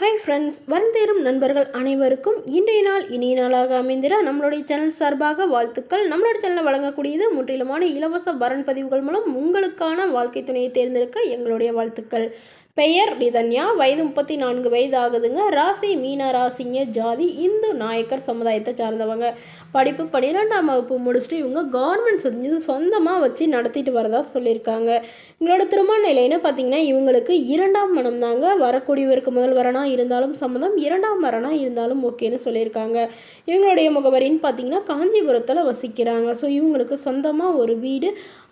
Hi friends, வரந்தேறும் நண்பர்கள் அனைவருக்கும் இன்றைய நாள் இனிய நாளாக அமைந்திட நம்மளுடைய சேனல் சார்பாக வாழ்த்துக்கள். நம்மளுடைய சேனலில் வழங்கக்கூடியது முற்றிலுமான இலவச வரன் பதிவுகள் மூலம் உங்களுக்கான வாழ்க்கை துணையை தேர்ந்தெடுக்க எங்களுடைய வாழ்த்துக்கள். பெயர் ரிதன்யா, வயது 34 வயது ஆகுதுங்க. ராசி மீன ராசிங்க. ஜாதி இந்து நாயக்கர் சமுதாயத்தை சார்ந்தவங்க. படிப்பு 12ஆம் வகுப்பு முடிச்சுட்டு இவங்க கவர்மெண்ட் செஞ்சு சொந்தமாக வச்சு நடத்திட்டு வரதா சொல்லியிருக்காங்க. இவங்களோட திருமண நிலைன்னு பார்த்தீங்கன்னா இவங்களுக்கு 2ஆம் மனம் தாங்க. வரக்கூடியவருக்கு முதல் வரனாக இருந்தாலும் சம்மதம், 2ஆம் வரனாக இருந்தாலும் ஓகேன்னு சொல்லியிருக்காங்க. இவங்களுடைய முகவரின்னு பார்த்தீங்கன்னா காஞ்சிபுரத்தில் வசிக்கிறாங்க. ஸோ இவங்களுக்கு சொந்தமாக ஒரு வீடு,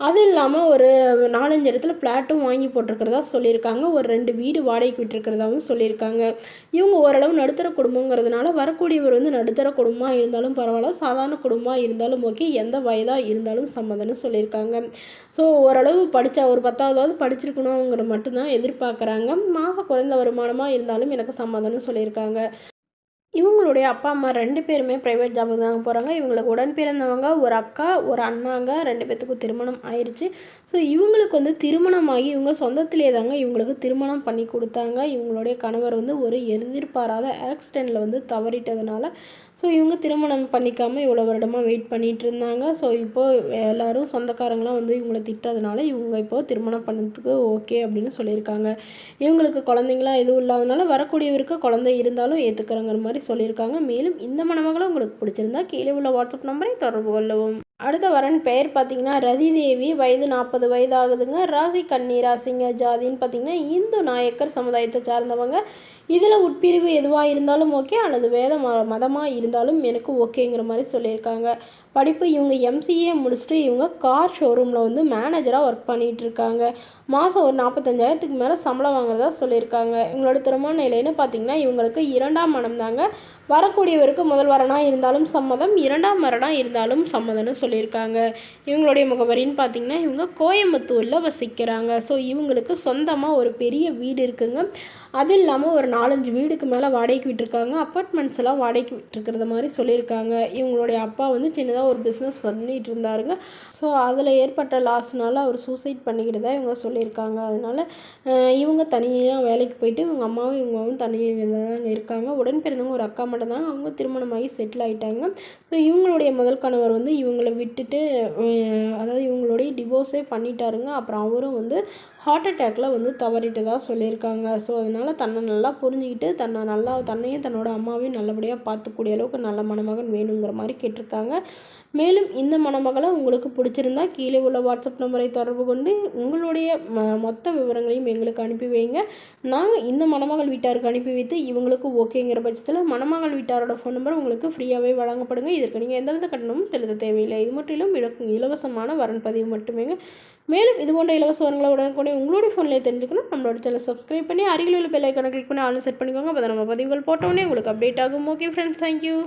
அது இல்லாமல் ஒரு 4-5 இடத்துல ஃப்ளாட்டும் வாங்கி போட்டிருக்கிறதா சொல்லியிருக்காங்க. ஒரு 2 வீடு வாடகைக்கு விட்டுருக்கிறதாகவும் சொல்லியிருக்காங்க. இவங்க ஓரளவு நடுத்தர குடும்பங்கிறதுனால வரக்கூடியவர் நடுத்தர குடும்பமாக இருந்தாலும் பரவாயில்ல, சாதாரண குடும்பமாக இருந்தாலும் ஓகே, எந்த வயதாக இருந்தாலும் சம்மதம்னு சொல்லியிருக்காங்க. ஸோ ஓரளவு படித்தா ஒரு 10ஆவது படிச்சிருக்கணுங்கிற மட்டும்தான் எதிர்பார்க்குறாங்க. மாதம் குறைந்த வருமானமாக இருந்தாலும் எனக்கு சம்மதம்னு சொல்லியிருக்காங்க. இவங்களுடைய அப்பா அம்மா 2 பேருமே ப்ரைவேட் ஜாபுக்கு தாங்க போகிறாங்க. இவங்களுக்கு உடன் பிறந்தவங்க ஒரு அக்கா ஒரு அண்ணாங்க. 2 பேத்துக்கும் திருமணம் ஆயிடுச்சு. ஸோ இவங்களுக்கு திருமணமாகி இவங்க சொந்தத்திலே தாங்க இவங்களுக்கு திருமணம் பண்ணி கொடுத்தாங்க. இவங்களுடைய கணவர் ஒரு எதிர்பாராத ஆக்சிடெண்ட்டில் தவறிட்டதுனால ஸோ இவங்க திருமணம் பண்ணிக்காமல் இவ்வளோ வருடமாக வெயிட் பண்ணிகிட்டு இருந்தாங்க. ஸோ இப்போது எல்லோரும் சொந்தக்காரங்களாம் இவங்களை திட்டுறதுனால இவங்க இப்போது திருமணம் பண்ணதுக்கு ஓகே அப்படின்னு சொல்லியிருக்காங்க. இவங்களுக்கு குழந்தைங்களாம் எதுவும் இல்லாதனால வரக்கூடியவருக்கு குழந்தை இருந்தாலும் ஏற்றுக்கிறங்கிற மாதிரி சொல்லியிருக்காங்க. மேலும் இந்த மணமகளும் உங்களுக்கு பிடிச்சிருந்தா கீழே உள்ள வாட்ஸ்அப் நம்பரை தொடர்பு கொள்ளவும். அடுத்த வரன் பெயர் பார்த்தீங்கன்னா ரதிதேவி, வயது 40 வயது ஆகுதுங்க. ராசி கன்னி ராசிங்க. ஜாதின்னு பார்த்தீங்கன்னா இந்து நாயக்கர் சமுதாயத்தை சார்ந்தவங்க. இதில் உட்பிரிவு எதுவாக இருந்தாலும் ஓகே, அல்லது வேத மதமாக இருந்தாலும் எனக்கு ஓகேங்கிற மாதிரி சொல்லியிருக்காங்க. படிப்பு இவங்க எம்சிஏ முடிச்சுட்டு இவங்க கார் ஷோரூமில் மேனேஜராக ஒர்க் பண்ணிகிட்டு இருக்காங்க. மாதம் ஒரு 45,000க்கு மேலே சம்பளம் வாங்குறதா சொல்லியிருக்காங்க. இவங்களோட திருமண நிலைன்னு பார்த்தீங்கன்னா இவங்களுக்கு 2ஆம் மனம் தாங்க. வரக்கூடியவருக்கு முதல் வரனாக இருந்தாலும் சம்மதம், 2ஆம் வரனாக இருந்தாலும் சம்மதம்னு சொல்லியிருக்காங்க. இவங்களுடைய முகவரின்னு பார்த்தீங்கன்னா இவங்க கோயம்புத்தூரில் வசிக்கிறாங்க. ஸோ இவங்களுக்கு சொந்தமாக ஒரு பெரிய வீடு இருக்குங்க. அது இல்லாமல் ஒரு 4-5 வீடுக்கு மேலே வாடகைக்கு விட்டுருக்காங்க. அப்பார்ட்மெண்ட்ஸ் எல்லாம் வாடகைக்கு விட்டுருக்கிறது மாதிரி சொல்லியிருக்காங்க. இவங்களுடைய அப்பா சின்னதாக ஒரு பிஸ்னஸ் பண்ணிகிட்டு இருந்தாருங்க. ஸோ அதில் ஏற்பட்ட லாஸ்னால் அவர் சூசைட் பண்ணிக்கிட்டதாக இவங்க சொல்லியிருக்காங்க. அதனால் இவங்க தனியாக வேலைக்கு போயிட்டு இவங்க அம்மாவும் இவங்களும் தனியாக தாங்க இருக்காங்க. உடன் பிறந்தவங்க ஒரு அக்கா மட்டும் தாங்க. அவங்க திருமணமாகி செட்டில் ஆகிட்டாங்க. ஸோ இவங்களுடைய முதல் கணவர் இவங்களை விட்டுட்டு அதாவது இவங்களுடைய டிவோர்ஸே பண்ணிட்டாருங்க. அப்புறம் அவரும் ஹார்ட் அட்டாக்கில் தவறிட்டதாக சொல்லியிருக்காங்க. ஸோ அதனால் தன்னை நல்லா புரிஞ்சுக்கிட்டு தன்னையும் தன்னோட அம்மாவையும் நல்லபடியாக பார்த்துக்கூடிய அளவுக்கு நல்ல மணமகன் வேணுங்கிற மாதிரி கேட்டிருக்காங்க. மேலும் இந்த மணமகளை உங்களுக்கு பிடிச்சிருந்தா கீழே உள்ள வாட்ஸ்அப் நம்பரை தொடர்பு கொண்டு உங்களுடைய மொத்த விவரங்களையும் எங்களுக்கு அனுப்பி வைங்க. நாங்கள் இந்த மணமகள் வீட்டாருக்கு அனுப்பி வைத்து இவங்களுக்கு ஓகேங்கிற பட்சத்தில் மணமகள் வீட்டாரோட ஃபோன் நம்பர் உங்களுக்கு ஃப்ரீயாகவே வழங்கப்படுங்க. இதற்கு நீங்கள் எந்தவித கட்டணமும் செலுத்த தேவையில்லை. இது முற்றிலும் இலவசமான வரன் பதிவு மட்டுமேங்க. மேலும் இது போன்ற இலவச வரன்களை உடனுக்குடைய உங்களுடைய ஃபோன்லேயே தெரிஞ்சுக்கணும். நம்மளோட சேனல் சப்ஸ்கிரைப் பண்ணி அருகில் உள்ள பெல் ஐக்கானை கிளிக் பண்ணி ஆல் செட் பண்ணிக்கோங்க. அப்போ நம்ம பதிவுகள் போட்டோன்னே உங்களுக்கு அப்டேட் ஆகும். Okay friends, thank you.